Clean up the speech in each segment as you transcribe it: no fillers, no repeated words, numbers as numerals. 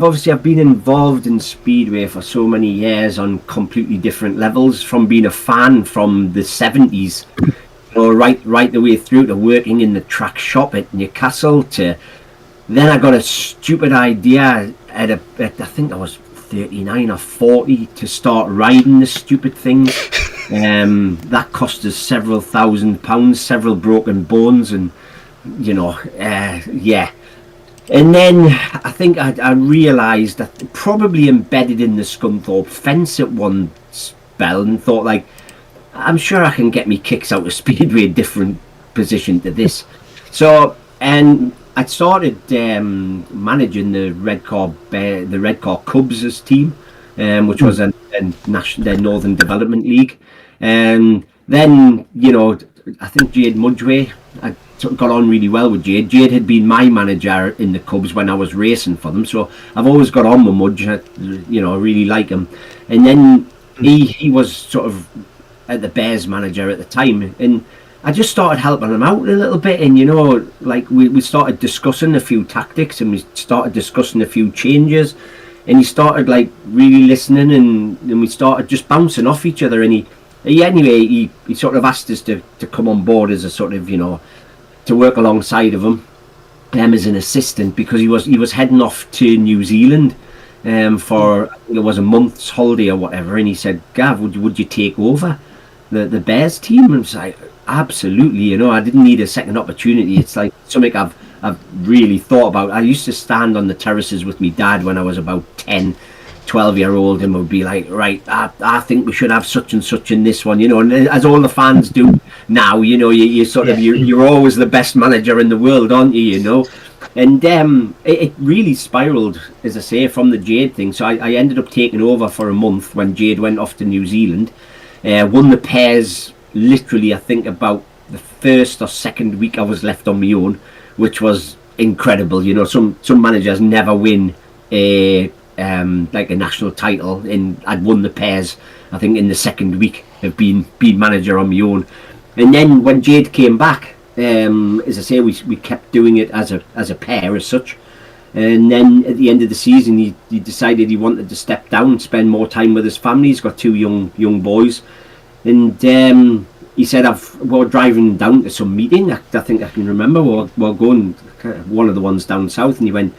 I've been involved in Speedway for so many years on completely different levels, from being a fan from the 70s, right the way through to working in the track shop at Newcastle. To then I got a stupid idea at I think I was 39 or 40 to start riding the stupid things. That cost us several £1,000s, several broken bones, and yeah. And then I think I realised that probably embedded in the Scunthorpe fence at one spell, and thought, like, I'm sure I can get me kicks out of Speedway a different position to this. So, and I started managing the Redcar Cubs' team, which was a national Northern Development League. And then, I think Jade Mudgeway, I got on really well with Jade. Jade had been my manager in the Cubs when I was racing for them, so I've always got on with Mudge. I really like him. And then he was sort of at the Bears manager at the time, and I just started helping him out a little bit. And like we started discussing a few tactics, and we started discussing a few changes, and he started like really listening, and we started just bouncing off each other. And he sort of asked us to come on board as a sort of to work alongside of him as an assistant, because he was heading off to New Zealand for it was a month's holiday or whatever. And he said, Gav, would you take over the Bears team? And I was like, absolutely. I didn't need a second opportunity. It's like something I've really thought about. I used to stand on the terraces with my dad when I was about 10, 12-year-old, and would be like, right, I think we should have such and such in this one, and as all the fans do now, you sort of you're always the best manager in the world, aren't you? And it really spiraled, as I say, from the Jade thing. So I ended up taking over for a month when Jade went off to New Zealand. Won the pairs literally, I think, about the first or second week I was left on my own, which was incredible. Some managers never win like a national title, and I'd won the pairs, I think, in the second week of being manager on my own. And then when Jade came back, as I say, we kept doing it as a pair as such. And then at the end of the season, he decided he wanted to step down, spend more time with his family. He's got two young boys, and he said, we're driving down to some meeting. I think I can remember. We're going one of the ones down south, and he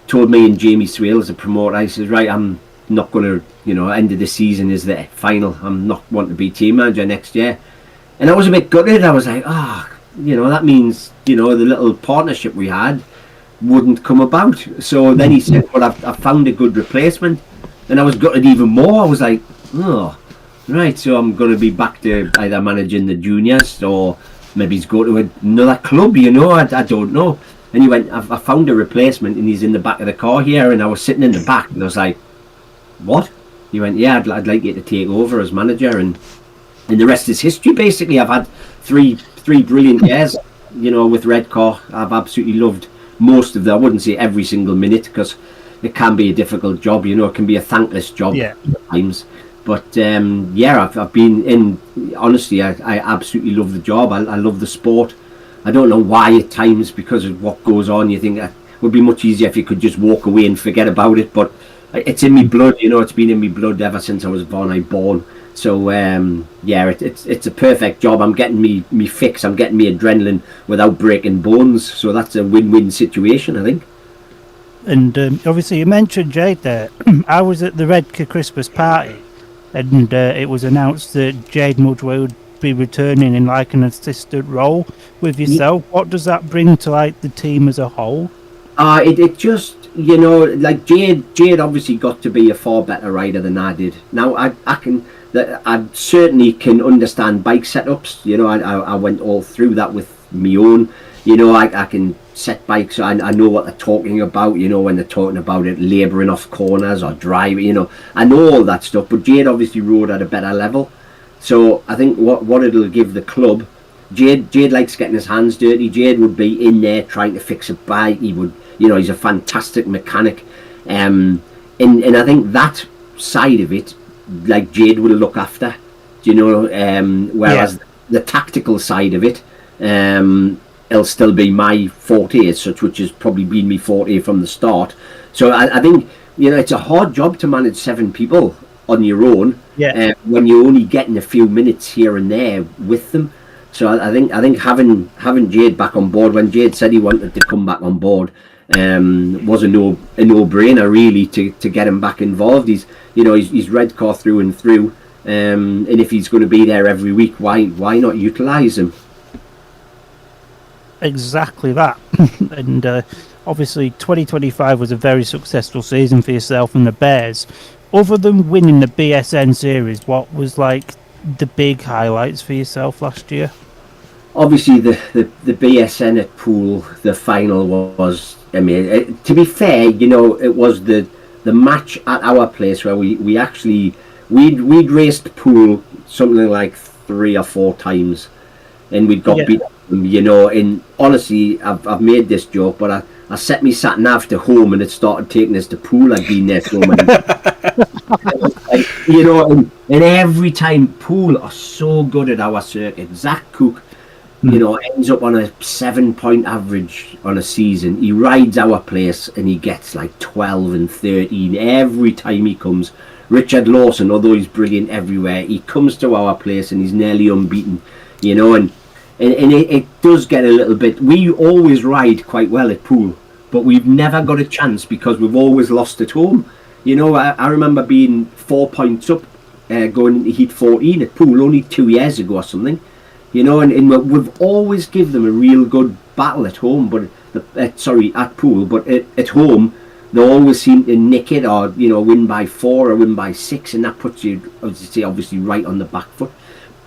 told me and Jamie Swale as a promoter. I said, right, I'm not going to, end of the season is the final. I'm not wanting to be team manager next year. And I was a bit gutted. I was like, that means, the little partnership we had wouldn't come about. So then he said, well, I've found a good replacement. And I was gutted even more. I was like, oh, right, so I'm going to be back to either managing the juniors, or maybe he's going to another club, I don't know. And he went, I found a replacement, and he's in the back of the car here. And I was sitting in the back, and I was like, what? He went, yeah, I'd like you to take over as manager. And the rest is history, basically. I've had three brilliant years, with Redcar. I've absolutely loved most of them. I wouldn't say every single minute, because it can be a difficult job, it can be a thankless job at times. But I've been in, honestly, I absolutely love the job. I love the sport. I don't know why at times, because of what goes on, you think it would be much easier if you could just walk away and forget about it. But it's in me blood, it's been in me blood ever since I was born. So it's a perfect job. I'm getting me fix. I'm getting me adrenaline without breaking bones. So that's a win-win situation, I think. And obviously you mentioned Jade there. I was at the Redcar Christmas party, and it was announced that Jade Mudgeway would be returning in like an assistant role with yourself. What does that bring to like the team as a whole? It just, like Jade obviously got to be a far better rider than I did. Now I certainly can understand bike setups. I went all through that with my own. I can set bikes. I know what they're talking about. When they're talking about it, labouring off corners or driving. I know all that stuff. But Jade obviously rode at a better level. So I think what it'll give the club, Jade likes getting his hands dirty. Jade would be in there trying to fix a bike. He would, he's a fantastic mechanic. And I think that side of it, like Jade will look after, whereas the tactical side of it, it'll still be my forte as such, which has probably been me forte from the start. So I think, it's a hard job to manage 7 people on your own, when you're only getting a few minutes here and there with them. So I think having Jade back on board, when Jade said he wanted to come back on board, was a no-brainer really to get him back involved. He's Redcar through and through, and if he's going to be there every week, why not utilise him? Exactly that. And obviously 2025 was a very successful season for yourself and the Bears. Other than winning the BSN series, what was like the big highlights for yourself last year? Obviously the BSN at Poole, the final was, I mean, to be fair, it was the match at our place where we actually we'd raced Poole something like 3 or 4 times, and we'd got beat up, and honestly I've made this joke, but I set me sat nav to home and it started taking us to Poole. I'd been there so many times. And every time Poole are so good at our circuit. Zach Cook, ends up on a 7-point average on a season. He rides our place and he gets like 12 and 13 every time he comes. Richard Lawson, although he's brilliant everywhere, he comes to our place and he's nearly unbeaten, and it does get a little bit. We always ride quite well at Poole, but we've never got a chance because we've always lost at home. I remember being 4 points up going into Heat 14 at Poole only 2 years ago or something. And we've always give them a real good battle at home, but at Poole, but at home they always seem to nick it, or win by 4 or win by 6, and that puts you, obviously right on the back foot.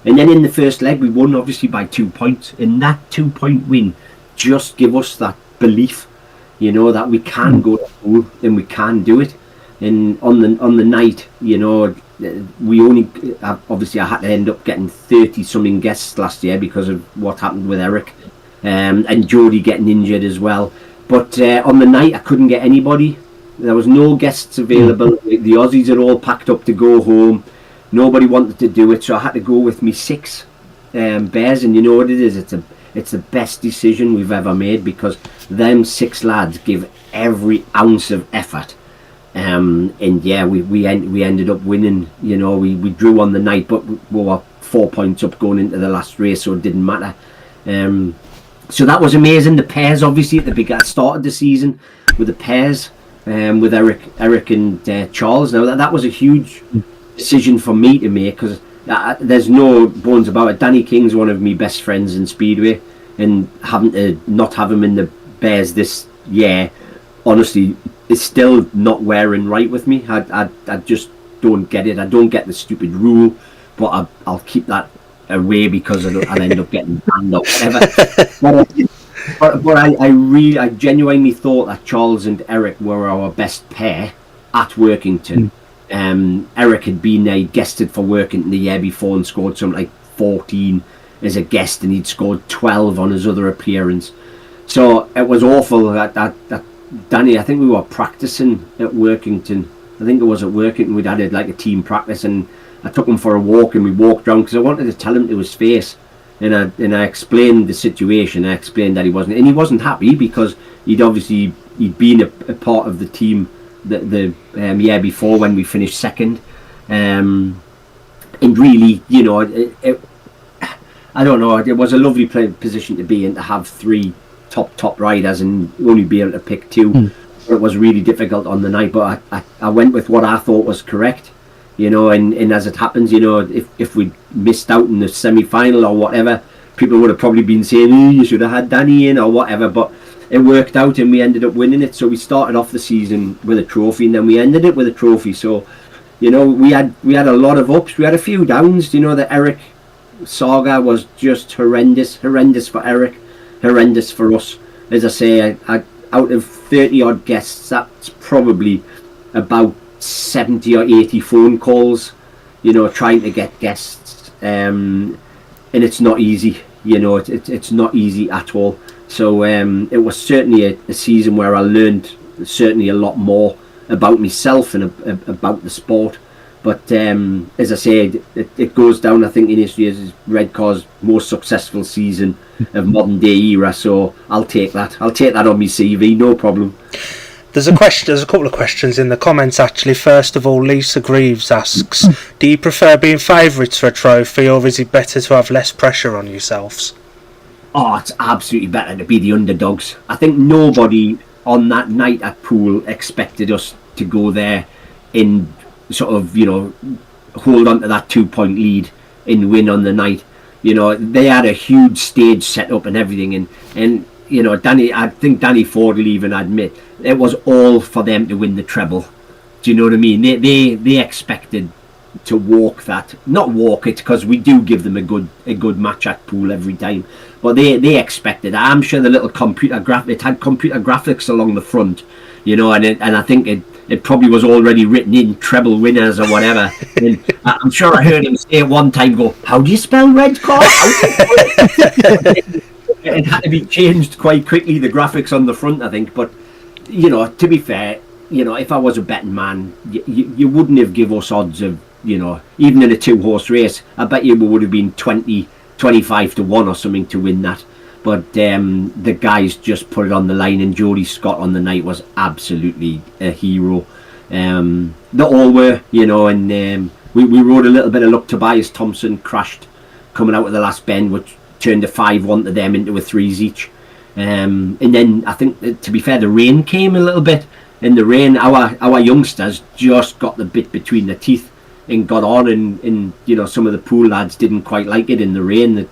And then in the first leg we won obviously by 2 points, and that 2-point win just give us that belief, that we can go to Poole and we can do it. And on the night, we only obviously I had to end up getting 30 something guests last year because of what happened with Eric, and Jody getting injured as well. But on the night I couldn't get anybody. There was no guests available. The Aussies are all packed up to go home. Nobody wanted to do it, so I had to go with me 6 Bears. And you know what it is? It's the best decision we've ever made, because them 6 lads give every ounce of effort. And yeah, we ended up winning. We drew on the night, but we were 4 points up going into the last race, so it didn't matter. So that was amazing. The pairs, obviously, at the start of the season with the pairs, with Eric and Charles. Now that was a huge decision for me to make, because there's no bones about it. Danny King's one of my best friends in Speedway, and having to not have him in the Bears this year, honestly, it's still not wearing right with me. I just don't get it. I don't get the stupid rule, but I'll keep that away because I'll end up getting banned or whatever. But I genuinely thought that Charles and Eric were our best pair at Workington. Eric had been there, he'd guested for Workington the year before and scored something like 14 as a guest, and he'd scored 12 on his other appearance. So it was awful that Danny, I think we were practicing at Workington. I think it was at Workington. We'd had like a team practice, and I took him for a walk, and we walked around because I wanted to tell him to his face. And I explained the situation. I explained that he wasn't happy, because he'd been a part of the team the year before when we finished second. And really, I don't know. It was a lovely position to be in, to have 3 top riders and only be able to pick 2. It was really difficult on the night, but I went with what I thought was correct, and as it happens, if we missed out in the semi-final or whatever, people would have probably been saying, you should have had Danny in or whatever, but it worked out and we ended up winning it. So we started off the season with a trophy, and then we ended it with a trophy. So we had a lot of ups, we had a few downs. The Eric saga was just horrendous for Eric, horrendous for us. As I say, out of 30 odd guests, that's probably about 70 or 80 phone calls, trying to get guests, and it's not easy. It's not easy at all. So it was certainly a season where I learned certainly a lot more about myself and about the sport. But as I said, it goes down, I think, in history as Redcar's most successful season of modern day era. So I'll take that. I'll take that on my CV, no problem. There's a couple of questions in the comments actually. First of all, Lisa Greaves asks, do you prefer being favourites for a trophy, or is it better to have less pressure on yourselves? Oh, it's absolutely better to be the underdogs. I think nobody on that night at Poole expected us to go there in sort of, hold on to that 2-point lead and win on the night. They had a huge stage set up and everything, and I think Danny Ford will even admit it was all for them to win the treble. Do you know what I mean? They expected to not walk it, because we do give them a good match at Poole every time, but they expected. I'm sure the little it had computer graphics along the front, and I think it probably was already written in treble winners or whatever. And I'm sure I heard him say at one time, "Go, how do you spell Redcar?" It had to be changed quite quickly, the graphics on the front, I think. But to be fair, if I was a betting man, you wouldn't have give us odds of, even in a 2-horse race. I bet you we would have been 25 to 1 or something to win that. But the guys just put it on the line, and Jody Scott on the night was absolutely a hero. They all were, and we rode a little bit of luck. Tobias Thompson crashed coming out of the last bend, which turned a 5-1 to them into a 3s each. And then I think, to be fair, the rain came a little bit. In the rain, our youngsters just got the bit between their teeth and got on, and some of the Poole lads didn't quite like it in the rain.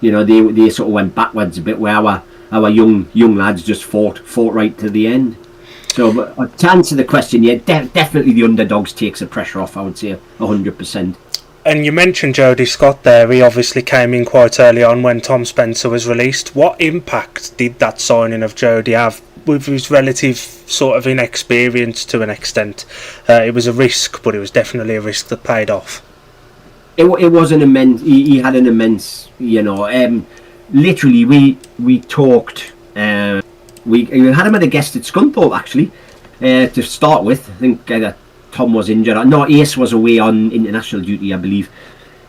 They sort of went backwards a bit, where our young lads just fought right to the end. So, but to answer the question, yeah, definitely the underdogs takes the pressure off. I would say 100%. And you mentioned Jody Scott there. He obviously came in quite early on when Tom Spencer was released. What impact did that signing of Jody have with his relative sort of inexperience to an extent? It was a risk, but it was definitely a risk that paid off. It was an immense. He had an immense. Literally, we talked. We had him as a guest at Scunthorpe actually. To start with, I think Tom was injured. No, Ace was away on international duty, I believe.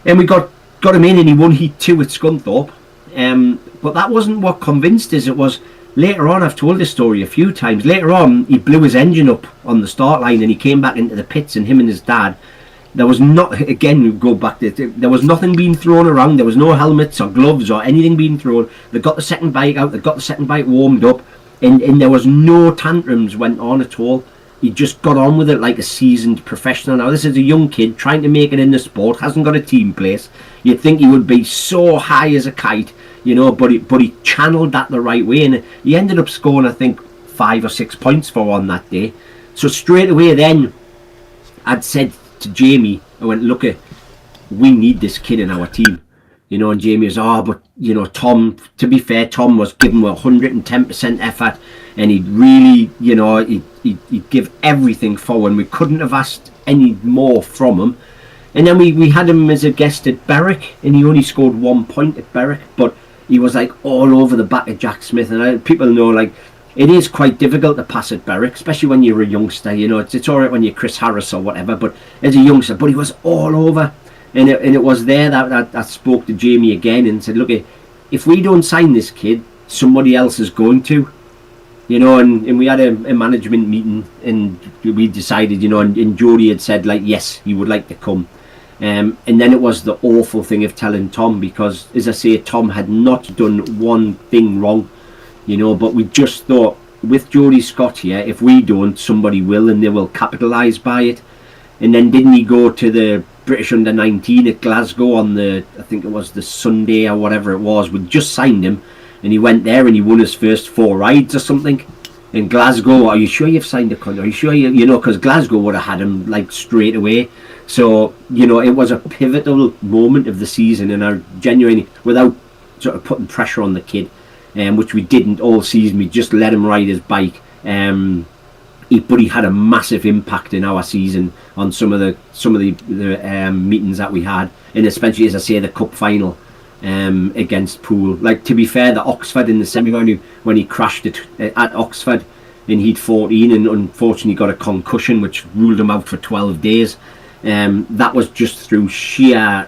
And we got him in, and he won Heat 2 at Scunthorpe. But that wasn't what convinced us. It was later on. I've told this story a few times. Later on, he blew his engine up on the start line, and he came back into the pits, and him and his dad. There was not, again, we go back to, there was nothing being thrown around. There was no helmets or gloves or anything being thrown. They got the second bike out. They got the second bike warmed up, and there was no tantrums went on at all. He just got on with it like a seasoned professional. Now, this is a young kid trying to make it in the sport, hasn't got a team place. You'd think he would be so high as a kite, but he channeled that the right way, and he ended up scoring, I think, 5 or 6 points for one that day. So straight away then, I'd said to Jamie, I went, look, we need this kid in our team. And Jamie was, but Tom, to be fair, Tom was giving 110% effort, and he'd really, he'd give everything for, and we couldn't have asked any more from him. And then we had him as a guest at Berwick, and he only scored 1 point at Berwick, but he was like all over the back of Jack Smith. And people know, like, it is quite difficult to pass at Berwick, especially when you're a youngster. It's all right when you're Chris Harris or whatever, but as a youngster, but he was all over. And it was there that I spoke to Jamie again and said, look, if we don't sign this kid, somebody else is going to. And we had a management meeting, and we decided, and Jody had said, like, yes, he would like to come. And then it was the awful thing of telling Tom, because, as I say, Tom had not done one thing wrong. But we just thought, with Jody Scott here, if we don't, somebody will, and they will capitalise by it. And then didn't he go to the British Under-19 at Glasgow on I think it was the Sunday or whatever it was, we just signed him, and he went there and he won his first 4 rides or something in Glasgow. Are you sure you've signed a contract? Are you sure because Glasgow would have had him like straight away. So, it was a pivotal moment of the season, and I genuinely, without sort of putting pressure on the kid, which we didn't all season, we just let him ride his bike. But he had a massive impact in our season on some of the meetings that we had, and especially, as I say, the cup final against Poole. Like, to be fair, the Oxford in the semi-final, when he crashed it at Oxford in Heat 14 and unfortunately got a concussion which ruled him out for 12 days. That was just through sheer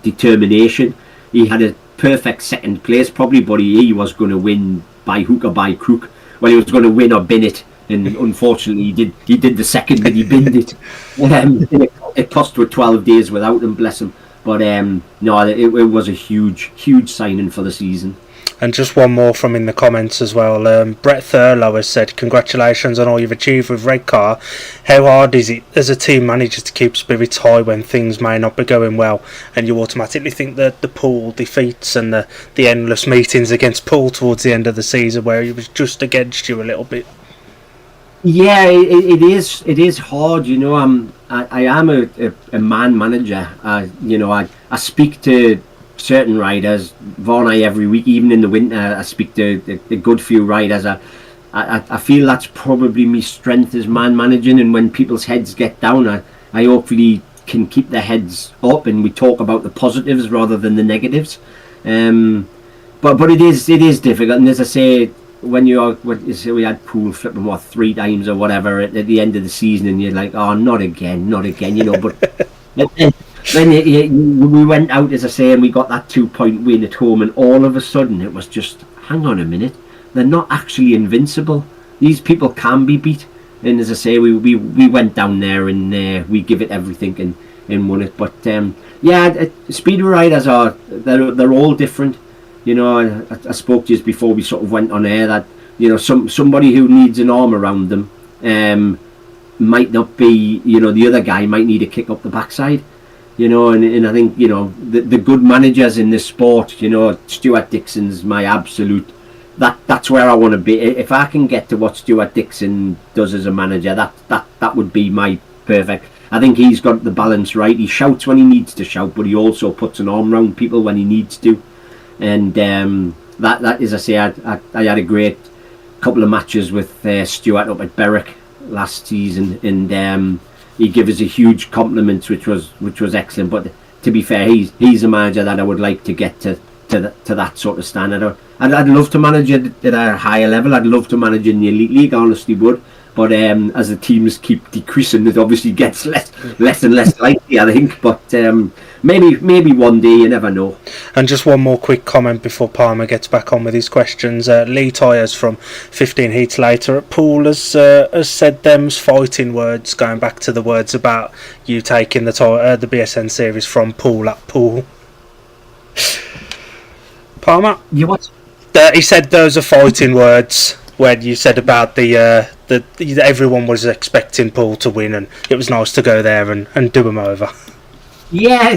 determination. He had a perfect second place probably, but he was going to win by hook or by crook. Well, he was going to win or bin it, and unfortunately he did the second and he binned it. It cost with 12 days without him, bless him. But no, it was a huge signing for the season. And just one more from in the comments as well. Brett Thurlow has said, congratulations on all you've achieved with Redcar. How hard is it as a team manager to keep spirits high when things may not be going well, and you automatically think that the Poole defeats and the endless meetings against Poole towards the end of the season where he was just against you a little bit? Yeah, it is hard. I am a man manager. I speak to certain riders, Vaughan, every week, even in the winter. I speak to a good few riders. I feel that's probably my strength as man managing, and when people's heads get down, I hopefully can keep their heads up and we talk about the positives rather than the negatives. But it is difficult, and as I say, when we had Poole flipping 3 times or whatever at the end of the season, and you're like, oh, not again, but then we went out, as I say, and we got that 2-point win at home, and all of a sudden it was just, hang on a minute, they're not actually invincible. These people can be beat. And as I say, we went down there and we give it everything and won it. But speedway riders they're all different. I spoke to you before we sort of went on air that somebody who needs an arm around them might not be, the other guy might need a kick up the backside. And I think the good managers in this sport, Stuart Dixon's my absolute. That's where I want to be. If I can get to what Stuart Dixon does as a manager, that would be my perfect. I think he's got the balance right. He shouts when he needs to shout, but he also puts an arm around people when he needs to. And that is, I say, I had a great couple of matches with Stuart up at Berwick last season, and he gave us a huge compliment, which was excellent. But to be fair, he's a manager that I would like to get to that sort of standard. I'd love to manage at a higher level. I'd love to manage in the Elite League, I honestly would. But as the teams keep decreasing, it obviously gets less and less likely, I think. But maybe one day, you never know. And just one more quick comment before Palmer gets back on with his questions. Lee Tyers from 15 Heats Later at Poole has said them's fighting words, going back to the words about you taking the BSN series from Poole at Poole. Palmer? You what? He said those are fighting words when you said about the everyone was expecting Poole to win, and it was nice to go there and do them over. Yeah,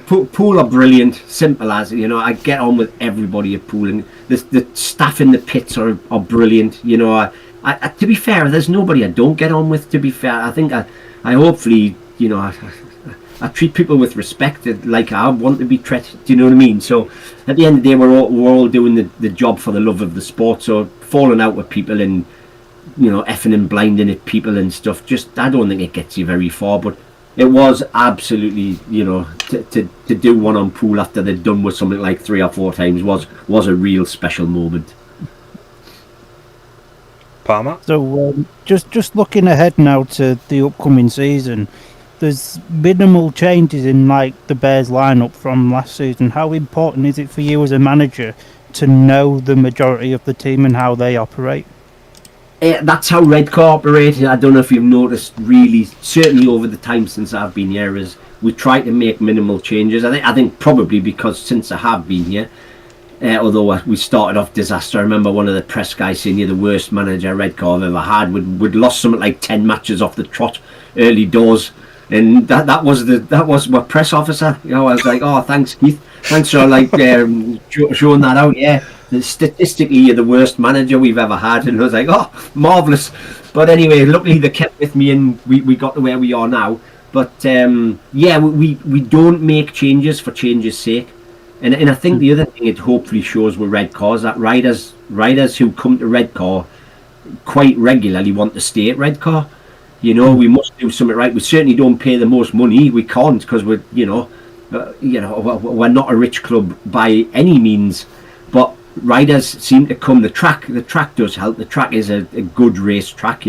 Poole are brilliant. Simple as, I get on with everybody at Poole, and the staff in the pits are brilliant. I to be fair, there's nobody I don't get on with. To be fair, I think I hopefully I treat people with respect, like I want to be treated. Do you know what I mean? So at the end of the day, we're all doing the job for the love of the sport. So falling out with people and effing and blinding at people and stuff, just I don't think it gets you very far. But it was absolutely, to do one on Poole after they'd done with something like 3 or 4 times was a real special moment. Palmer? So just looking ahead now to the upcoming season, there's minimal changes in the Bears lineup from last season. How important is it for you as a manager to know the majority of the team and how they operate? That's how Redcar operated. I don't know if you've noticed, really, certainly over the time since I've been here, is we try to make minimal changes. I think probably because since I have been here, although we started off disaster. I remember one of the press guys saying you're the worst manager Redcar I've ever had. We'd lost something like 10 matches off the trot early doors. And that was my press officer. I was like, oh, thanks, Keith. Thanks for showing that out. Yeah, statistically, you're the worst manager we've ever had. And I was like, oh, marvellous. But anyway, luckily they kept with me, and we got to where we are now. But we don't make changes for change's sake. And I think the other thing it hopefully shows with Redcar is that riders who come to Redcar quite regularly want to stay at Redcar. We must do something right. We certainly don't pay the most money. We can't, because we're not a rich club by any means. But riders seem to come. The track does help. The track is a good race track.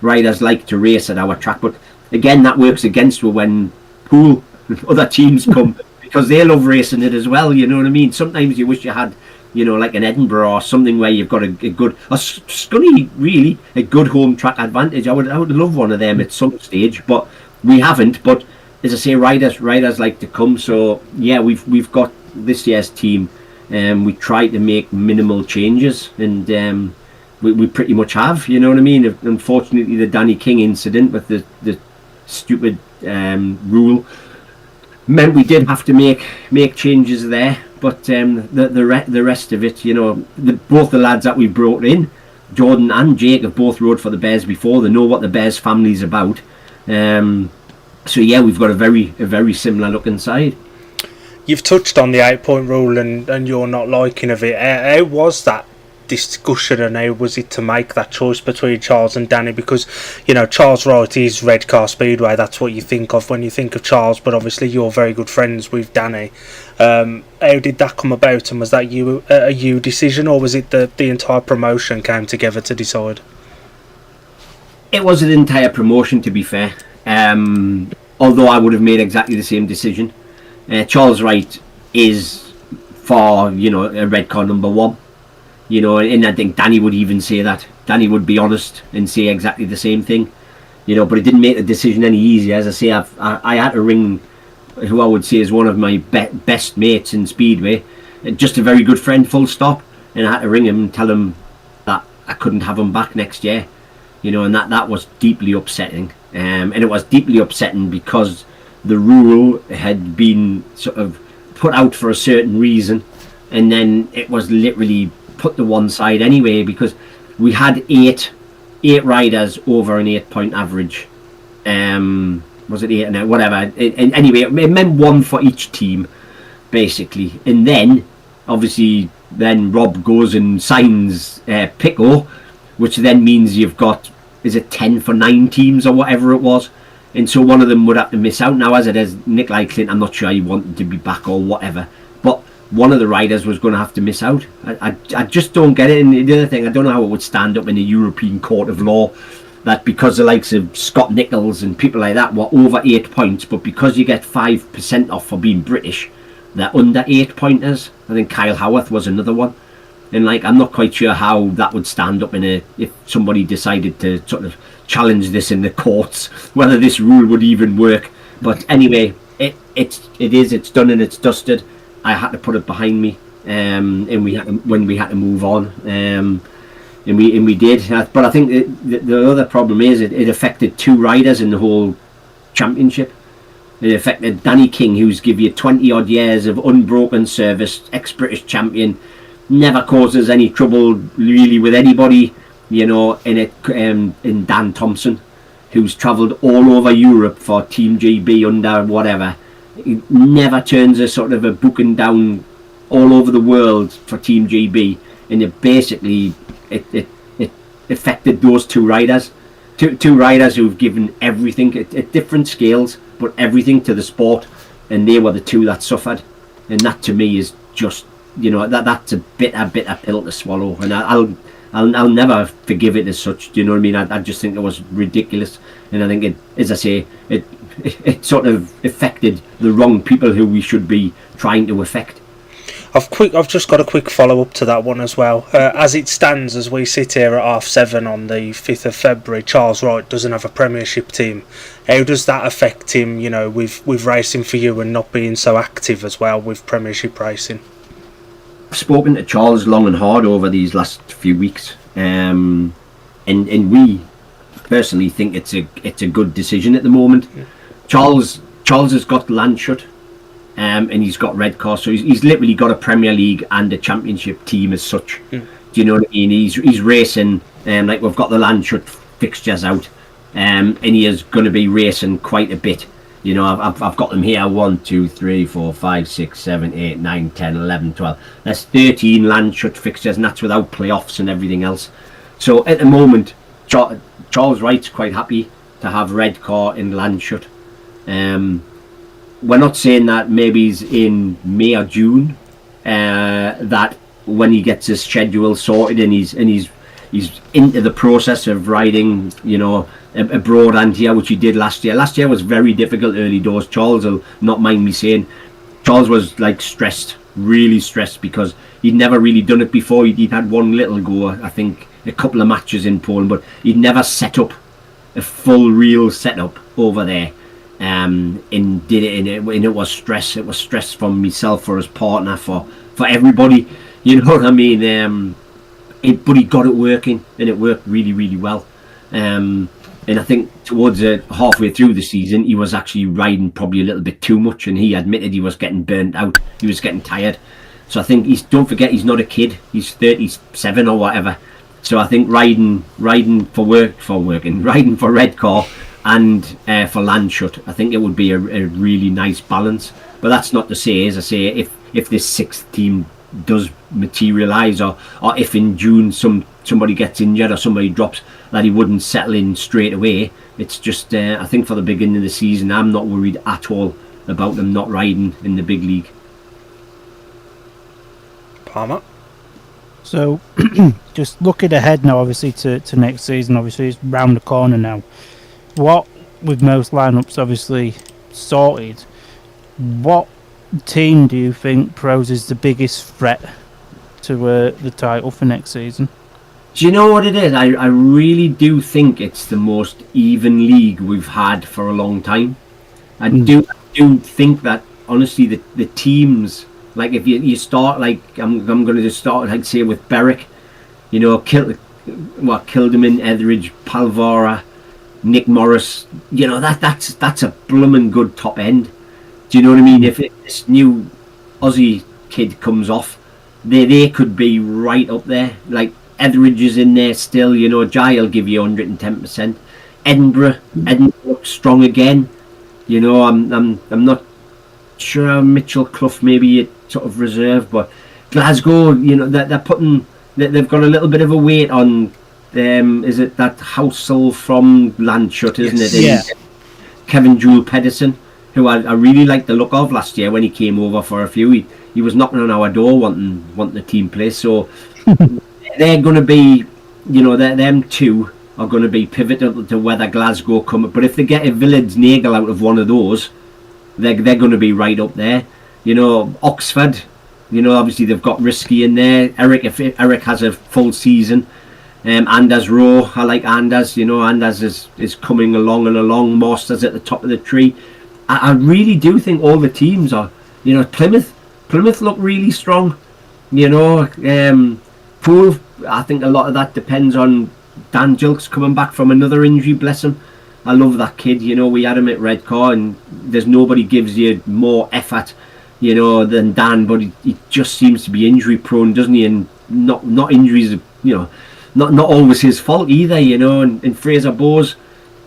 Riders like to race at our track, but again, that works against her when pool other teams come because they love racing it as well. You know what I mean? Sometimes you wish you had, like an Edinburgh or something where you've got a good, a Scunny, really, a good home track advantage. I would love one of them at some stage, but we haven't. But as I say, riders like to come. So yeah, we've got this year's team. We try to make minimal changes, and we pretty much have. You know what I mean? Unfortunately, the Danny King incident with the stupid rule meant we did have to make changes there. But the rest of it, both the lads that we brought in, Jordan and Jake, have both rode for the Bears before. They know what the Bears family's about. So yeah, we've got a very similar looking side. You've touched on the 8-point rule and you're not liking of it. How was that discussion, and how was it to make that choice between Charles and Danny? Because Charles Wright is Redcar Speedway, that's what you think of when you think of Charles, but obviously you're very good friends with Danny. How did that come about, and was that a you decision, or was it the entire promotion came together to decide? It was an entire promotion, to be fair, although I would have made exactly the same decision. Charles Wright is for a Redcar number 1. And I think Danny would even say that. Danny would be honest and say exactly the same thing. But it didn't make the decision any easier. As I say, I had to ring who I would say is one of my best mates in Speedway, just a very good friend, full stop. And I had to ring him and tell him that I couldn't have him back next year. And that was deeply upsetting. And it was deeply upsetting because the rule had been sort of put out for a certain reason, and then it was literally put to one side anyway, because we had eight riders over an 8-point average. Was it 8 and whatever? Anyway, it meant 1 for each team, basically. And then, obviously, Rob goes and signs Pico, which then means you've got, is it 10 for 9 teams or whatever it was? And so one of them would have to miss out. Now, as it is, Nikolai Clint, I'm not sure he wanted to be back or whatever, but one of the riders was going to have to miss out. I just don't get it. And the other thing, I don't know how it would stand up in a European court of law that because the likes of Scott Nichols and people like that were over 8 points, but because you get 5% off for being British, they're under 8-pointers. I think Kyle Howarth was another one. And I'm not quite sure how that would stand up if somebody decided to sort of challenge this in the courts, whether this rule would even work. But anyway, it's done and it's dusted. I had to put it behind me, and when we had to move on, and we did. But I think the other problem is it affected 2 riders in the whole championship. It affected Danny King, who's give you 20 odd years of unbroken service, ex-British champion, never causes any trouble really with anybody, in Dan Thompson, who's travelled all over Europe for Team GB under whatever. He never turns a sort of a booking down all over the world for Team GB, and it affected those 2 riders. Two riders who've given everything at different scales, but everything to the sport, and they were the 2 that suffered. And that to me is just, that's a bitter pill to swallow, and I'll never forgive it as such. Do you know what I mean? I just think it was ridiculous, and I think it, as I say, it sort of affected the wrong people who we should be trying to affect. I've just got a quick follow up to that one as well. As it stands, as we sit here at 7:30 on the 5th of February, Charles Wright doesn't have a Premiership team. How does that affect him? With racing for you and not being so active as well with Premiership racing. I've spoken to Charles long and hard over these last few weeks, and we personally think it's a good decision at the moment. Yeah. Charles has got Landshut, and he's got Redcar, so he's literally got a Premier League and a Championship team as such. Do you know what I mean? He's racing, like we've got the Landshut fixtures out, and he is going to be racing quite a bit. I've got them here: 1, 2, 3, 4, 5, 6, 7, 8, 9, 10, 11, 12. That's 13 Landshut fixtures, and that's without playoffs and everything else. So at the moment, Charles Wright's quite happy to have Redcar in Landshut. We're not saying that maybe he's in May or June, that when he gets his schedule sorted and he's He's into the process of riding, a broad here, which he did last year. Last year was very difficult early doors. Charles will not mind me saying, Charles was like stressed, really stressed, because he'd never really done it before. He'd had one little go, I think, a couple of matches in Poland, but he'd never set up a full real setup over there. And did it, and it was stress. It was stress for myself, for his partner, for everybody. You know what I mean? But he got it working, and it worked really, really well. And I think towards halfway through the season, he was actually riding probably a little bit too much, and he admitted he was getting burnt out. He was getting tired. So I think don't forget, he's not a kid. He's 37 or whatever. So I think riding for Redcar and for Landshut, I think it would be a really nice balance. But that's not to say, as I say, if this sixth team does materialise, or if in June somebody gets injured or somebody drops, that he wouldn't settle in straight away. It's just I think for the beginning of the season, I'm not worried at all about them not riding in the big league. Palmer? So just looking ahead now, obviously to next season, obviously it's round the corner now. What, with most lineups obviously sorted, what team do you think poses the biggest threat to the title for next season? Do you know what it is? I really do think it's the most even league we've had for a long time. I do think that, honestly, the teams, like if you start, like I'm going to just start, like say with Berwick, Kilderman, Etheridge, Palvara, Nick Morris, that's a blooming good top end. Do you know what I mean? If this new Aussie kid comes off, they could be right up there. Like Etheridge is in there still, Jai will give you 110%. Edinburgh looks strong again. I'm not sure Mitchell Clough maybe a sort of reserve, but Glasgow, they've got a little bit of a weight on them. Is it that Housel from Landshut, isn't it? Yeah. Kevin Jewel Pedersen, who I really liked the look of last year when he came over for a few. He was knocking on our door wanting a team place. So they're going to be, them two are going to be pivotal to whether Glasgow come. But if they get a Village Nagel out of one of those, they're going to be right up there. Oxford, obviously they've got Risky in there. If Eric has a full season. Anders Rowe, I like Anders. Anders is coming along and along. Masters at the top of the tree. I really do think all the teams are, Plymouth look really strong. Poole, I think a lot of that depends on Dan Jilks coming back from another injury, bless him. I love that kid. We had him at Redcar, and there's nobody gives you more effort, than Dan, but he just seems to be injury prone, doesn't he? And not injuries, not always his fault either, and Fraser Bowes,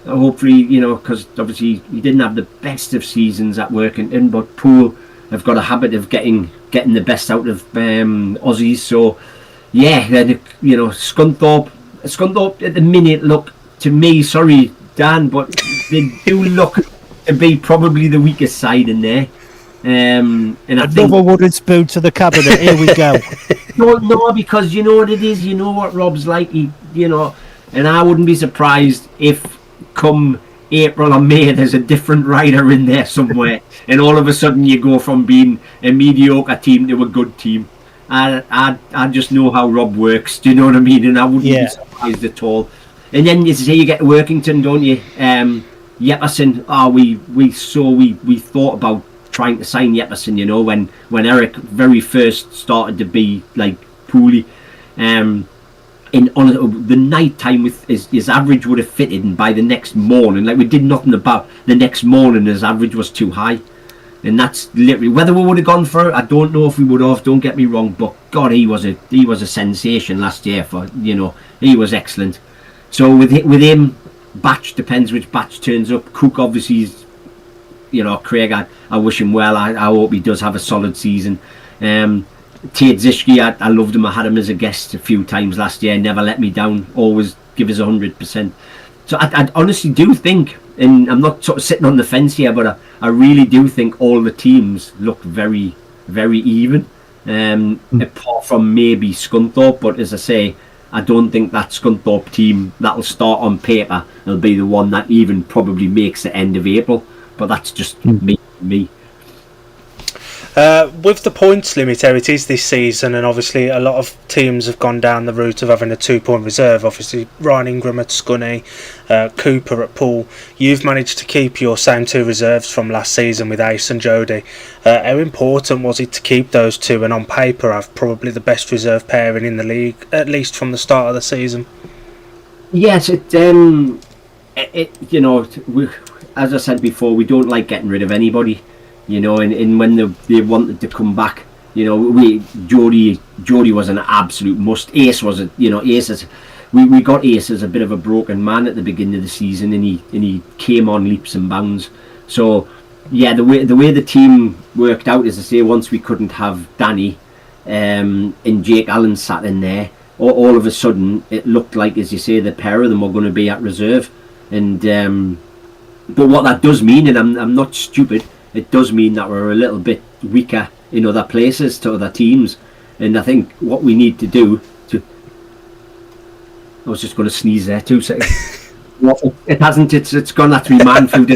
hopefully, because obviously he didn't have the best of seasons at work, but Poole have got a habit of getting the best out of Aussies. So yeah, Scunthorpe at the minute look to me, sorry Dan, but they do look to be probably the weakest side in there. And I think another wooden spoon to the cabinet. Here we go. No, because you know what it is. You know what Rob's like. And I wouldn't be surprised if come April or May there's a different rider in there somewhere, and all of a sudden you go from being a mediocre team to a good team. I just know how Rob works. Do you know what I mean? And I wouldn't be surprised at all. And then you say you get Workington, don't you? Jepperson. We thought about trying to sign Jepperson, when Eric very first started to be like poorly. And on the night time with his average would have fitted, and by the next morning, like we did nothing about the next morning, his average was too high. And that's literally whether we would have gone for it. I don't know if we would have. Don't get me wrong, but God, he was a sensation last year. He was excellent. So with him, Batch depends which Batch turns up. Cook obviously is, Craig. I wish him well. I hope he does have a solid season. Tate Zischke, I loved him. I had him as a guest a few times last year. Never let me down. Always give us 100%. So I honestly do think, and I'm not sort of sitting on the fence here, but I really do think all the teams look very, very even. Apart from maybe Scunthorpe, but as I say, I don't think that Scunthorpe team that'll start on paper will be the one that even probably makes the end of April. But that's just me. With the points limit, it is this season, and obviously a lot of teams have gone down the route of having a 2-point reserve. Obviously, Ryan Ingram at Scunny, Cooper at Poole. You've managed to keep your same 2 reserves from last season with Ace and Jody. How important was it to keep those 2, and on paper have probably the best reserve pairing in the league, at least from the start of the season? Yes, it you know, as I said before, we don't like getting rid of anybody. You know, and when they wanted to come back, you know, Jody was an absolute must. Ace was we got Ace as a bit of a broken man at the beginning of the season, and he came on leaps and bounds. So yeah, the way the team worked out, as I say, once we couldn't have Danny and Jake Allen sat in there, all of a sudden it looked like, as you say, the pair of them were going to be at reserve. And but what that does mean, and I'm not stupid, it does mean that we're a little bit weaker in other places to other teams. And I think what we need to do to... I was just going to sneeze there 2 seconds. It hasn't, it's gone, that's me man food.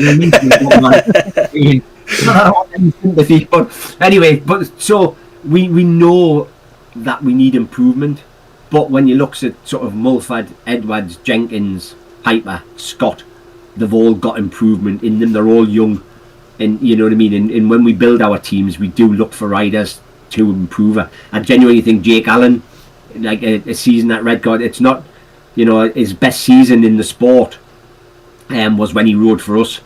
But anyway, so we know that we need improvement. But when you look at sort of Mulford, Edwards, Jenkins, Piper, Scott, they've all got improvement in them. They're all young. And you know what I mean. And when we build our teams, we do look for riders to improve. I genuinely think Jake Allen, like a season at Redcar, it's not, you know, his best season in the sport was when he rode for us.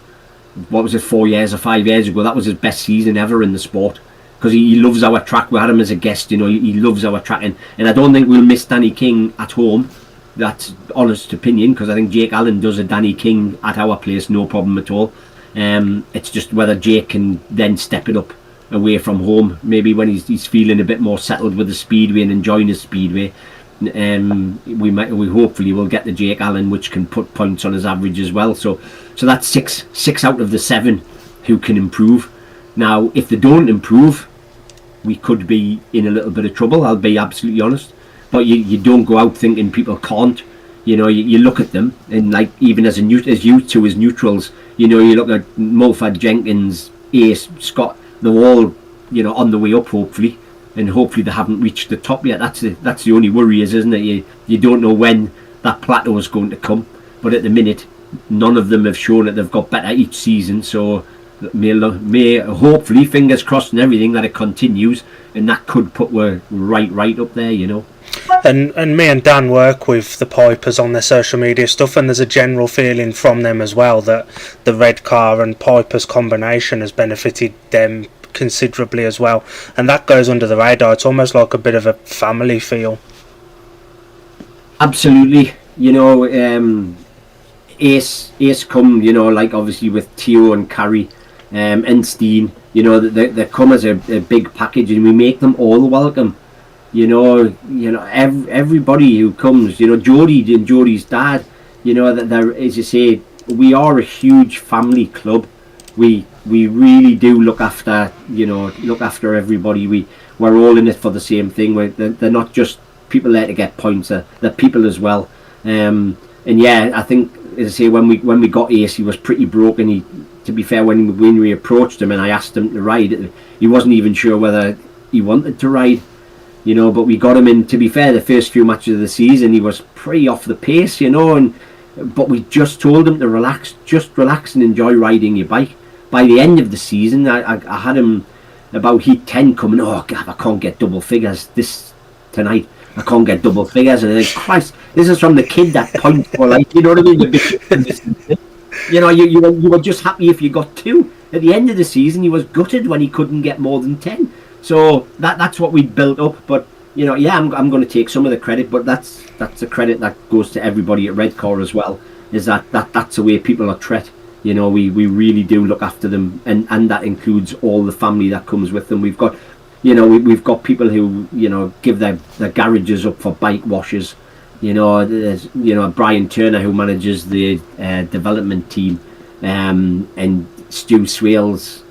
What was it, 4 years or 5 years ago? That was his best season ever in the sport, because he loves our track. We had him as a guest, you know. He loves our track, and I don't think we'll miss Danny King at home. That's honest opinion, because I think Jake Allen does a Danny King at our place, no problem at all. It's just whether Jake can then step it up away from home, maybe when he's feeling a bit more settled with the speedway and enjoying his speedway. We hopefully will get the Jake Allen, which can put points on his average as well. So that's six out of the 7 who can improve. Now, if they don't improve, we could be in a little bit of trouble. I'll be absolutely honest. But you don't go out thinking people can't. You know, you look at them, and like, even as you two as neutrals, you know, you look at Mulford, Jenkins, Ace, Scott, they're all, you know, on the way up, hopefully, and hopefully they haven't reached the top yet. That's the only worry, isn't it? You don't know when that plateau is going to come, but at the minute, none of them have shown that they've got better each season. So may hopefully, fingers crossed and everything, that it continues, and that could put we're right up there, you know. And me and Dan work with the Pipers on their social media stuff, and there's a general feeling from them as well that the Redcar and Pipers combination has benefited them considerably as well, and that goes under the radar. It's almost like a bit of a family feel. Absolutely. You know, Ace come, you know, like obviously with Theo and Carrie and Steen, you know, they come as a big package, and we make them all welcome. You know, everybody who comes, you know, Jody and Jody's dad, you know, that there, as you say, we are a huge family club. We really do look after everybody. We're all in it for the same thing. They're not just people there to get points. They're people as well. And yeah, I think, as I say, when we got Ace, he was pretty broken. To be fair, when we approached him and I asked him to ride, he wasn't even sure whether he wanted to ride. You know, but we got him in. To be fair, the first few matches of the season, he was pretty off the pace, you know, but we just told him to relax and enjoy riding your bike. By the end of the season, I had him about heat 10 coming. Oh, God, I can't get double figures tonight. I can't get double figures, and I think, Christ, this is from the kid that points for, like, you know what I mean? You know, you were just happy if you got 2. At the end of the season, he was gutted when he couldn't get more than 10. So that's what we built up. But you know, yeah, I'm going to take some of the credit, but that's the credit that goes to everybody at Redcar as well. Is that's the way people are treated. You know, we really do look after them, and that includes all the family that comes with them. We've got, you know, we've got people who, you know, give their garages up for bike washes. You know, there's, you know, Brian Turner, who manages the development team, and Stu Swales.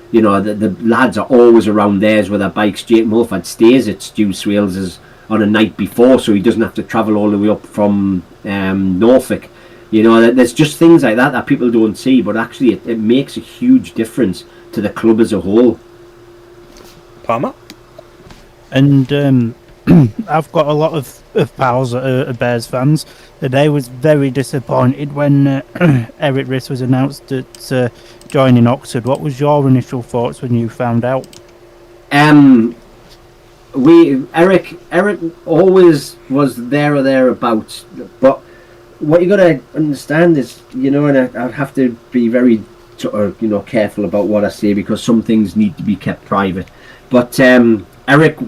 You know, the lads are always around theirs with their bikes. Jake Mulford stays at Stu Swales' on a night before, so he doesn't have to travel all the way up from Norfolk. You know, there's just things like that people don't see, but actually it makes a huge difference to the club as a whole. Palmer? And I've got a lot of pals that are Bears fans, and they was very disappointed when Eric Riss was announced at joining Oxford. What was your initial thoughts when you found out? Eric always was there or thereabouts, but what you got to understand is, you know, and I have to be very sort of, you know, careful about what I say, because some things need to be kept private. But Eric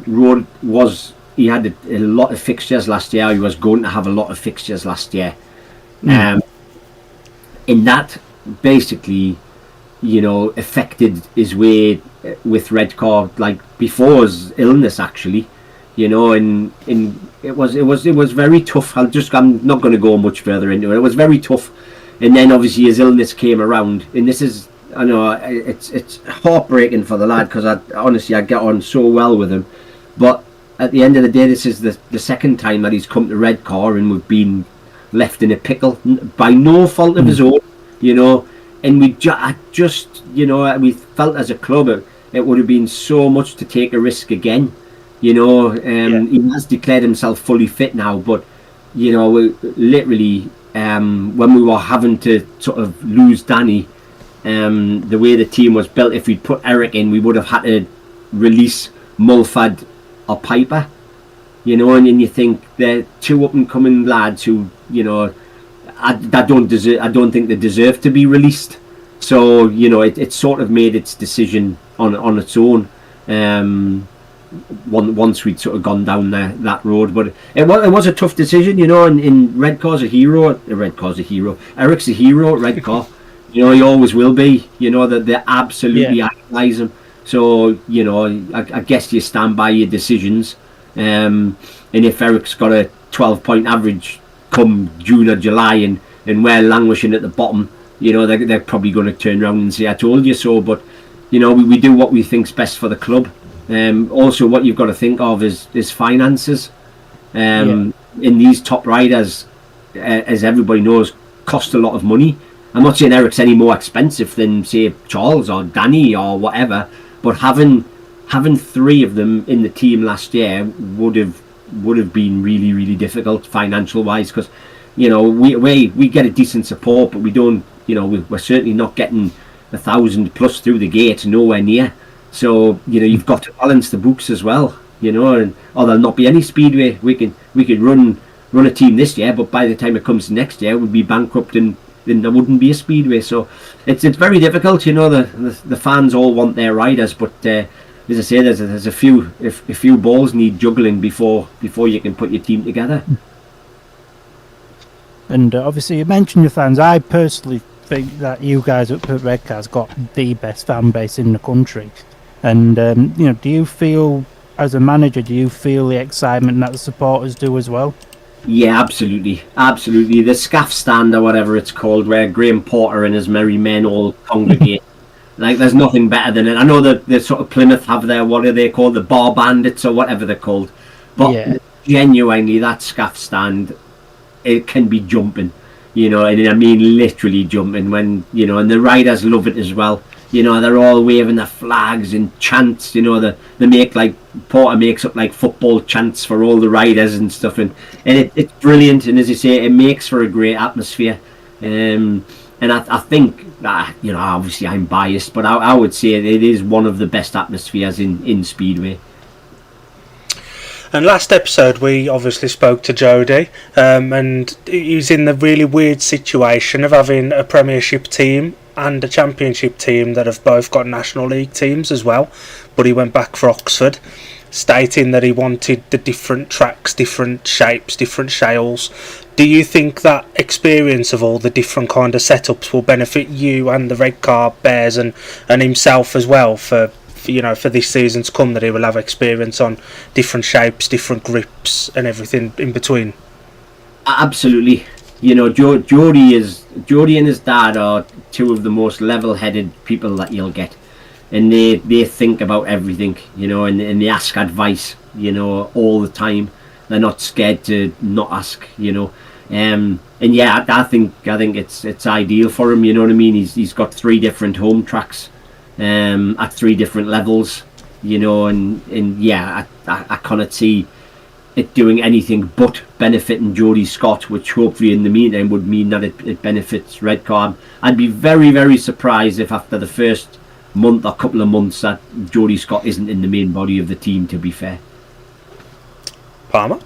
he had a lot of fixtures last year. He was going to have a lot of fixtures last year. In that, basically, you know, affected his way with Redcar, like before his illness, actually. You know, and it was very tough. I'm not going to go much further into it. It was very tough, and then obviously his illness came around, and this is, I know it's heartbreaking for the lad, because I get on so well with him, but at the end of the day, this is the second time that he's come to Redcar, and we've been left in a pickle by no fault of his own, you know. And we just, you know, we felt as a club it would have been so much to take a risk again, you know. He has declared himself fully fit now, but, you know, we literally, when we were having to sort of lose Danny, the way the team was built, if we'd put Eric in, we would have had to release Mulford or Piper, you know. And then you think they're two up and coming lads who, you know, I don't think they deserve to be released. So, you know, it sort of made its decision on its own. Once we'd sort of gone down that road, but it was a tough decision, you know. And Redcar's a hero. Eric's a hero at Redcar. You know, he always will be. You know, that they absolutely idolise him. So, you know, I guess you stand by your decisions. And if Eric's got a 12-point average come June or July, and we're languishing at the bottom, you know, they're probably going to turn around and say, I told you so. But, you know, we do what we think's best for the club. Also, what you've got to think of is finances. In these top riders, as everybody knows, cost a lot of money. I'm not saying Eric's any more expensive than, say, Charles or Danny or whatever, but having three of them in the team last year would have been really, really difficult financial wise, because, you know, we get a decent support, but we don't, you know, we're certainly not getting 1,000 plus through the gate, nowhere near. So, you know, you've got to balance the books as well, you know, or there'll not be any speedway. We could run a team this year, but by the time it comes next year, we'd be bankrupt, and then there wouldn't be a speedway. So it's very difficult, you know. The fans all want their riders, but as I say, there's a few balls need juggling before you can put your team together. And obviously, you mentioned your fans. I personally think that you guys up at Redcar's got the best fan base in the country. And you know, do you feel, as a manager, the excitement that the supporters do as well? Yeah, absolutely. The scaff stand, or whatever it's called, where Graham Porter and his merry men all congregate. Like, there's nothing better than it. I know that the sort of Plymouth have their, what are they called, the bar bandits or whatever they're called. But genuinely, that scaff stand, it can be jumping, you know, and I mean literally jumping, when, you know, and the riders love it as well. You know, they're all waving their flags and chants, you know, they make, like, Porter makes up like football chants for all the riders and stuff, and it's brilliant, and as you say, it makes for a great atmosphere. And I think, you know, obviously I'm biased, but I would say it is one of the best atmospheres in Speedway. And last episode we obviously spoke to Jody, and he's in the really weird situation of having a Premiership team and a Championship team that have both got National League teams as well, but he went back for Oxford, stating that he wanted the different tracks, different shapes, different shales. Do you think that experience of all the different kind of setups will benefit you and the Redcar Bears and himself as well for you know, for this season to come, that he will have experience on different shapes, different grips and everything in between? Absolutely. You know, Jody and his dad are two of the most level-headed people that you'll get, and they think about everything, you know, and they ask advice, you know, all the time. they're not scared to not ask, you know. And yeah, I think it's ideal for him. You know what I mean? He's got 3 different home tracks, at 3 different levels. You know, and yeah, I cannot see it doing anything but benefiting Jody Scott, which hopefully in the meantime would mean that it benefits Redcar. I'd be very, very surprised if after the first month or couple of months that Jody Scott isn't in the main body of the team, to be fair. Palmer?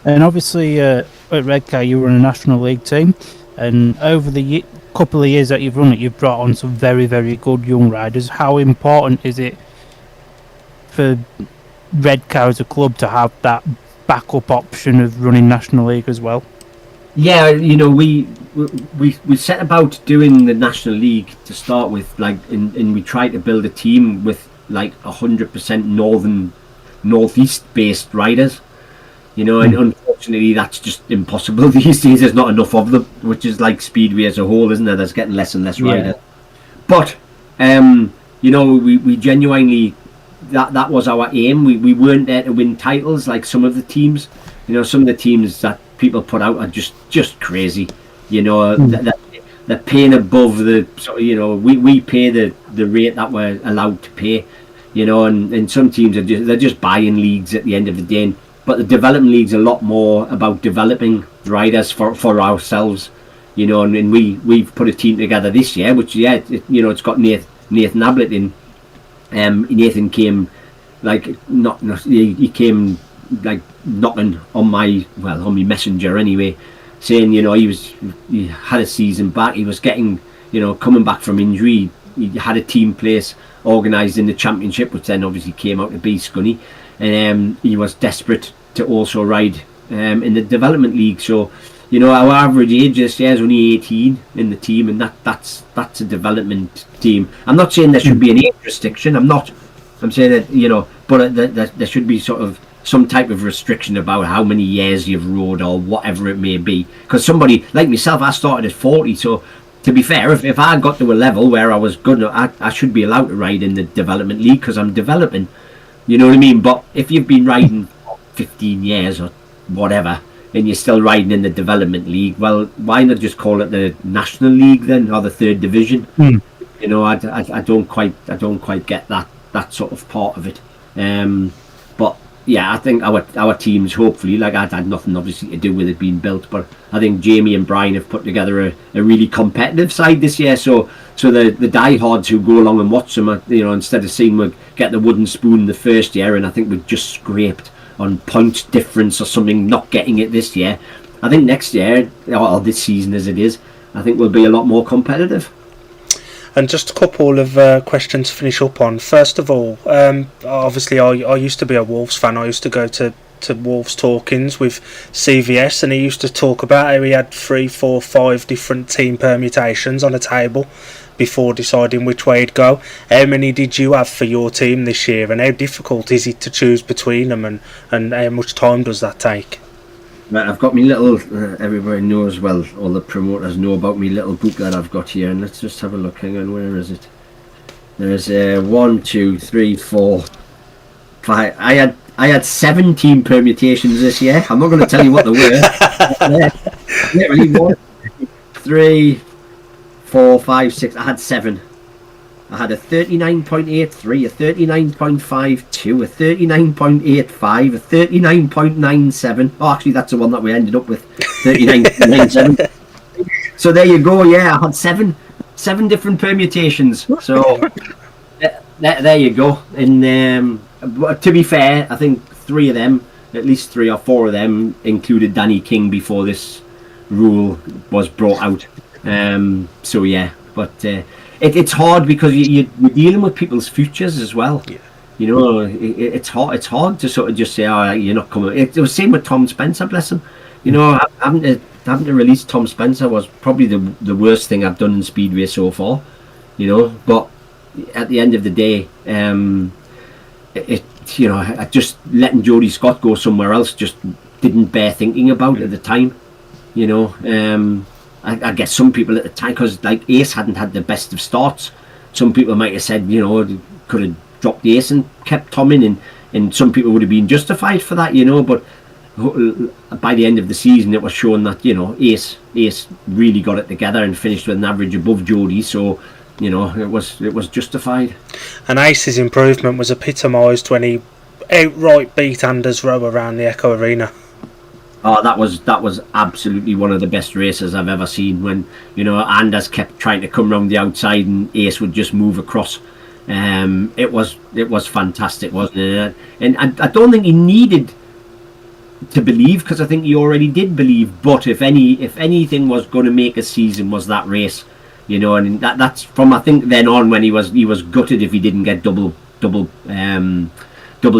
And obviously, at Redcar, you run a National League team, and over the couple of years that you've run it, you've brought on some very, very good young riders. How important is it for Redcar as a club to have that backup option of running National League as well? Yeah, you know, we set about doing the National League to start with, like, and we tried to build a team with like 100% northeast based riders. You know, and unfortunately that's just impossible these days. There's not enough of them, which is like Speedway as a whole, isn't there? There's getting less and less riders. But you know, we genuinely, that was our aim. We weren't there to win titles like some of the teams. You know, some of the teams that people put out are just crazy. You know, they're paying above the, you know, we pay the rate that we're allowed to pay. You know, and some teams they're just buying leagues at the end of the day. But the development league's a lot more about developing riders for ourselves, you know. And we've put a team together this year, which you know, it's got Nathan Ablett in. Nathan came he came like knocking on my messenger anyway, saying, you know, he had a season back. He was getting, you know, coming back from injury. He had a team place organised in the championship, which then obviously came out to be Scunny. And he was desperate to also ride in the development league. So, you know, our average age this year is only 18 in the team, and that's a development team. I'm not saying there should be an age restriction. I'm saying that, you know, but there should be sort of some type of restriction about how many years you've rode or whatever it may be. Because somebody like myself, I started at 40, so to be fair, if I got to a level where I was good, I should be allowed to ride in the development league because I'm developing. You know what I mean? But if you've been riding for 15 years or whatever, and you're still riding in the development league, well, why not just call it the National League then, or the 3rd Division? You know, I don't quite get that sort of part of it. But yeah, I think our teams, hopefully, like, I had nothing obviously to do with it being built, but I think Jamie and Brian have put together a really competitive side this year. So the diehards who go along and watch them, you know, instead of seeing we get the wooden spoon the first year, and I think we just scraped on point difference or something, not getting it this year. I think next year, or this season as it is, I think we'll be a lot more competitive. And just a couple of questions to finish up on. First of all, obviously I used to be a Wolves fan. I used to go to Wolves talkings with CVS, and he used to talk about how he had 3, 4, 5 different team permutations on a table before deciding which way he'd go. How many did you have for your team this year, and how difficult is it to choose between them, and how much time does that take? Right, I've got me little, everybody knows, well, all the promoters know about me little book that I've got here, and let's just have a look. Hang on, where is it? There's 1, 2, 3, 4, 5. I had 17 permutations this year. I'm not going to tell you what they were. Literally 1, 3, 4, 5, 6. I had 7. I had a 39.83, a 39.52, a 39.85, a 39.97. Oh, actually, that's the one that we ended up with, 39.97. So there you go. Yeah, I had seven different permutations. So there you go. And to be fair, I think 3 of them, at least 3 or 4 of them, included Danny King before this rule was brought out. So yeah, but it's hard because you're dealing with people's futures as well. Yeah. You know, it's hard to sort of just say, oh, you're not coming. It was same with Tom Spencer, bless him. You know, having to release Tom Spencer was probably the worst thing I've done in Speedway so far. You know, but at the end of the day, you know, I just letting Jody Scott go somewhere else just didn't bear thinking about at the time. You know, I guess some people at the time, because like Ace hadn't had the best of starts, some people might have said, you know, could have dropped Ace and kept Tom in, and and some people would have been justified for that, but by the end of the season, it was shown that Ace really got it together and finished with an average above Jody. So it was justified. And Ace's improvement was epitomised when he outright beat Anders Rowe around the Echo Arena. Oh, that was absolutely one of the best races I've ever seen. When Anders kept trying to come round the outside and Ace would just move across. It was fantastic, wasn't it? And I don't think he needed to believe, because I think he already did believe. But if anything was going to make a season, was that race, and that's from, I think, then on, when he was gutted if he didn't get double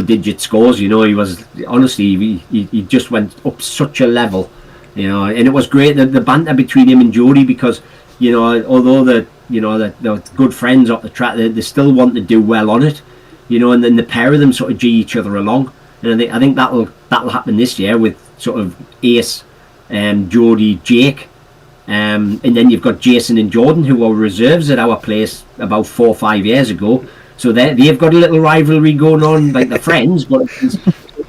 digit scores. He was, honestly, he just went up such a level, and it was great, the banter between him and Jody, because although they're good friends off the track, they still want to do well on it, and then the pair of them sort of G each other along. And I think that'll happen this year with sort of Ace, Jody, Jake, and then you've got Jason and Jordan, who were reserves at our place about 4 or 5 years ago. So they've got a little rivalry going on, like the friends, but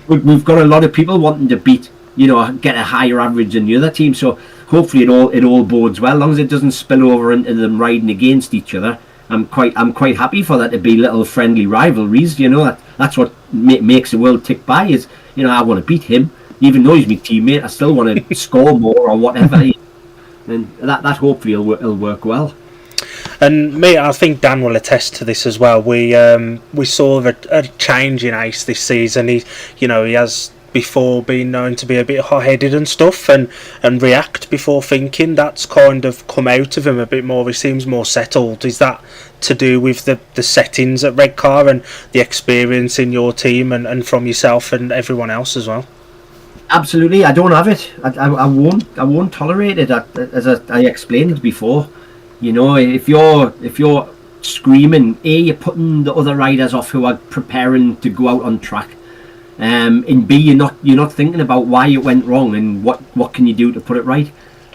we've got a lot of people wanting to beat, get a higher average than the other team. So hopefully it all bodes well, as long as it doesn't spill over into them riding against each other. I'm quite happy for that to be little friendly rivalries. That's what makes the world tick by. Is I want to beat him, even though he's my teammate. I still want to score more or whatever, and that hopefully will work well. And mate, I think Dan will attest to this as well. We saw a change in Ace this season. He has before been known to be a bit hot-headed and stuff, and react before thinking. That's kind of come out of him a bit more. He seems more settled. Is that to do with the settings at Redcar and the experience in your team and from yourself and everyone else as well? Absolutely. I don't have it. I won't tolerate it. As I explained before, if you're screaming, you're putting the other riders off who are preparing to go out on track. And B, you're not thinking about why it went wrong and what can you do to put it right.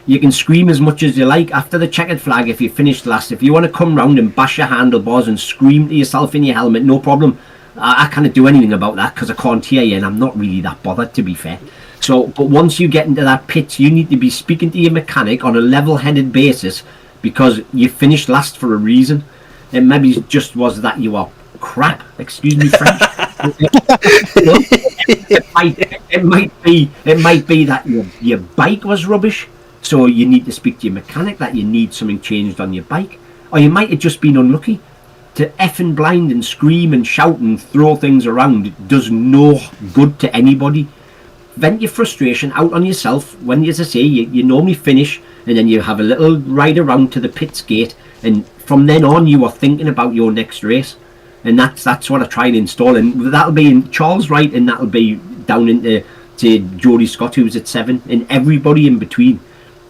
You can scream as much as you like after the checkered flag if you finished last. If you want to come round and bash your handlebars and scream to yourself in your helmet, no problem. I can't do anything about that because I can't hear you, and I'm not really that bothered, to be fair. So, but once you get into that pit, you need to be speaking to your mechanic on a level-headed basis, because you finished last for a reason. It maybe just was that you are crap. Excuse me, French. it might be that your bike was rubbish, so you need to speak to your mechanic that you need something changed on your bike, or you might have just been unlucky. To effing blind and scream and shout and throw things around, it does no good to anybody. Vent your frustration out on yourself when, as I say, you normally finish, and then you have a little ride around to the pits gate, and from then on you are thinking about your next race. And that's what I try and install, and that'll be in Charles Wright, and that'll be down into Jody Scott, who's at 7, and everybody in between.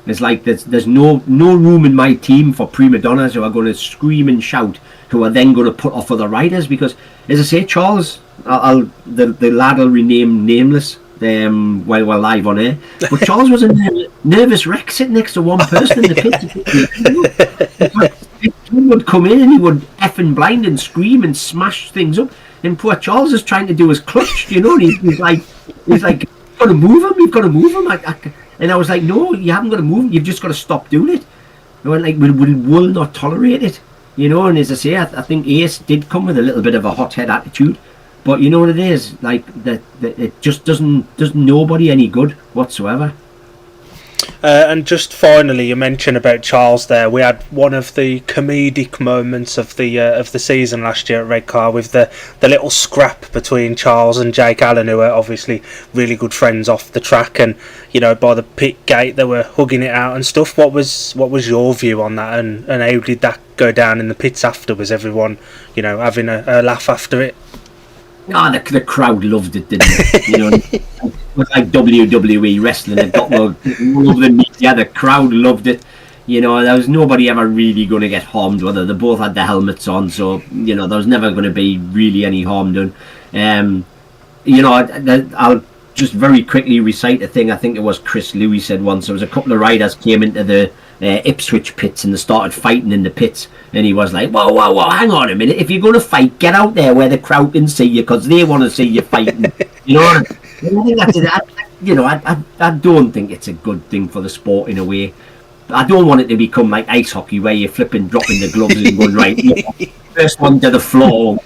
It's like there's no room in my team for prima donnas who are going to scream and shout, who are then going to put off other riders. Because, as I say, Charles, the lad will rename nameless while we're live on air, but Charles was a nervous wreck sitting next to one person in the pit. He would come in and he would effing blind and scream and smash things up, and poor Charles is trying to do his clutch, and he's like, you've got to move him, and I was like, no, you haven't got to move him, you've just got to stop doing it. I went like, we will not tolerate it, and as I say, I think Ace did come with a little bit of a hothead attitude, but you know what it is, like that it just does nobody any good whatsoever. And just finally, you mentioned about Charles there. We had one of the comedic moments of the season last year at Redcar with the little scrap between Charles and Jake Allen, who are obviously really good friends off the track, and by the pit gate they were hugging it out and stuff. What was your view on that, and how did that go down in the pits after? Was everyone having a laugh after it? The crowd loved it, didn't it? It was like WWE wrestling. It got more than media. The crowd loved it. There was nobody ever really going to get harmed. Whether they both had their helmets on, so there was never going to be really any harm done. I'll just very quickly recite a thing. I think it was Chris Louis said once. There was a couple of riders came into the Ipswich pits, and they started fighting in the pits, and he was like, whoa, hang on a minute, if you're going to fight, get out there where the crowd can see you, because they want to see you fighting. You know, and I think that's it. I don't think it's a good thing for the sport in a way. I don't want it to become like ice hockey where you're dropping the gloves and going, right, first one to the floor,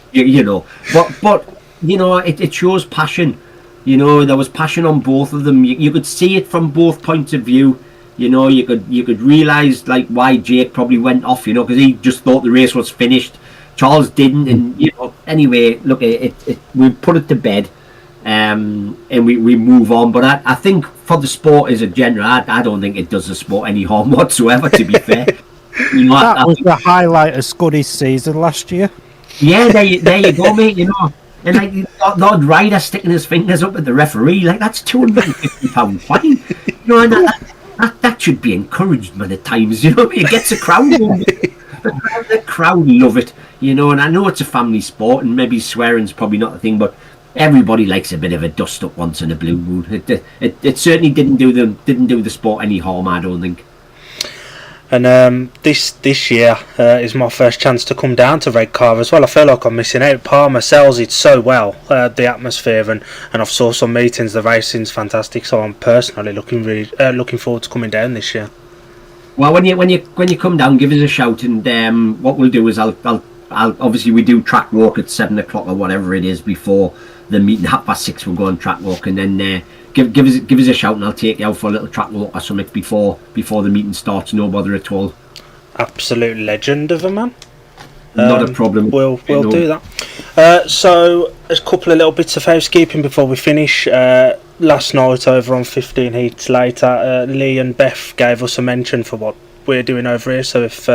but it shows passion. There was passion on both of them. You could see it from both points of view. You could realise like why Jake probably went off, because he just thought the race was finished. Charles didn't, and anyway, look, we put it to bed, and we move on. But I think for the sport as a general, I don't think it does the sport any harm whatsoever. To be fair, that was the highlight of Scuddy's season last year. Yeah, there you go, mate. And like Lord Ryder sticking his fingers up at the referee, like that's £250 fine. And that should be encouraged, man. At times, it gets a crowd. The crowd love it, and I know it's a family sport, and maybe swearing's probably not the thing, but everybody likes a bit of a dust up once in a blue moon. It certainly didn't do the sport any harm, I don't think. And this year is my first chance to come down to Redcar as well. I feel like I'm missing out. Palmer sells it so well, the atmosphere, and I've saw some meetings. The racing's fantastic, so I'm personally looking forward to coming down this year. Well, when you come down, give us a shout, and what we'll do is I'll obviously we do track walk at 7 o'clock or whatever it is before the meeting. 6:30 we'll go on track walk, and then give us a shout, and I'll take you out for a little track walk or something before the meeting starts. No bother at all. Absolute legend of a man. Not a problem. We'll do that. So a couple of little bits of housekeeping before we finish. Last night over on 15 Heats Later, Lee and Beth gave us a mention for what we're doing over here. So if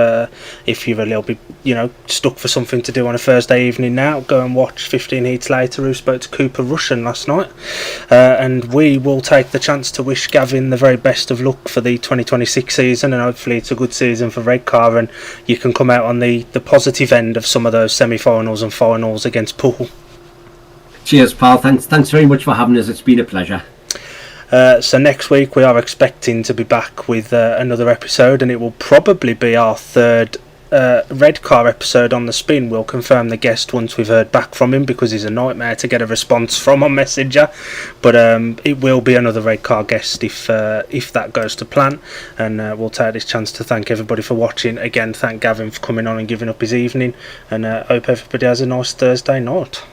you're a little bit stuck for something to do on a Thursday evening now, go and watch 15 Heats Later, who spoke to Cooper Russian last night, and we will take the chance to wish Gavin the very best of luck for the 2026 season, and hopefully it's a good season for Redcar, and you can come out on the positive end of some of those semi-finals and finals against Poole. Cheers, pal. Thanks very much for having us. It's been a pleasure. So next week we are expecting to be back with another episode, and it will probably be our third Redcar episode on the spin. We'll confirm the guest once we've heard back from him, because he's a nightmare to get a response from on Messenger, but it will be another Redcar guest if that goes to plan. And we'll take this chance to thank everybody for watching. Again, thank Gavin for coming on and giving up his evening, and hope everybody has a nice Thursday night.